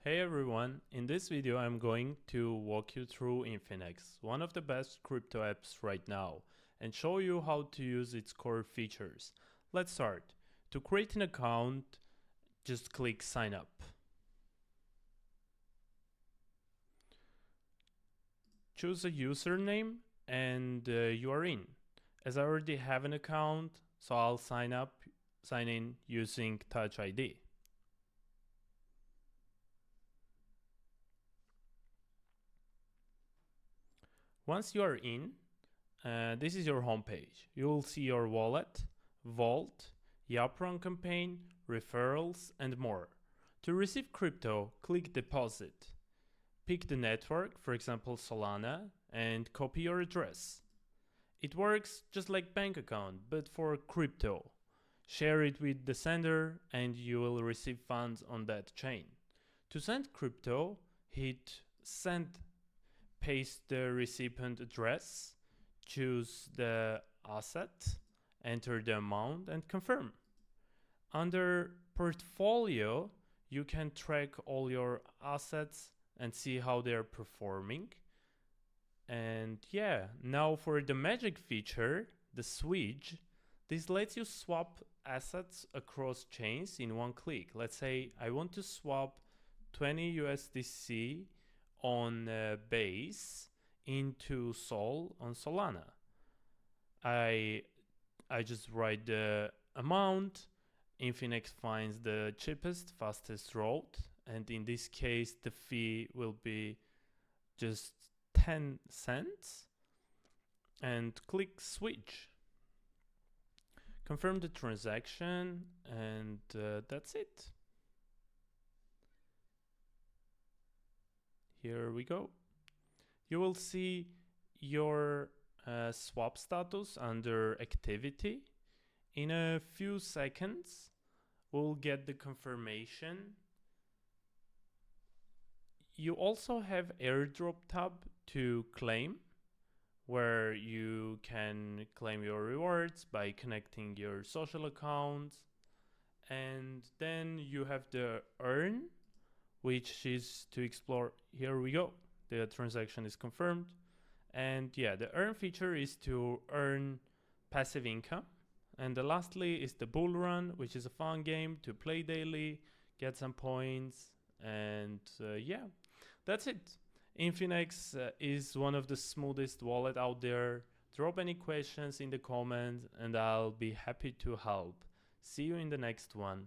Hey everyone, in this video I'm going to walk you through Infinex, one of the best crypto apps right now, and show you how to use its core features. Let's start. To create an account, just click sign up. Choose a username and you are in. As I already have an account, so I'll sign in using Touch ID. Once you are in, this is your homepage. You will see your wallet, vault, Run campaign, referrals, and more. To receive crypto, click deposit. Pick the network, for example Solana, and copy your address. It works just like bank account, but for crypto. Share it with the sender and you will receive funds on that chain. To send crypto, hit send. Paste the recipient address, choose the asset, enter the amount and confirm. Under portfolio, you can track all your assets and see how they're performing. And yeah, now for the magic feature, the Swidge, this lets you swap assets across chains in one click. Let's say I want to swap 20 USDC on Base into Sol on Solana. I just write the amount. Infinex finds the cheapest, fastest route, and in this case the fee will be just 10 cents. And click switch. Confirm the transaction, and that's it. Here we go. You will see your swap status under activity. In a few seconds, we'll get the confirmation. You also have Airdrop tab to claim, where you can claim your rewards by connecting your social accounts. And then you have the earn, which is to explore. Here we go. The transaction is confirmed. And yeah, the earn feature is to earn passive income. And lastly is the Bullrun, which is a fun game to play daily, get some points. And yeah, that's it. Infinex is one of the smoothest wallet out there. Drop any questions in the comments and I'll be happy to help. See you in the next one.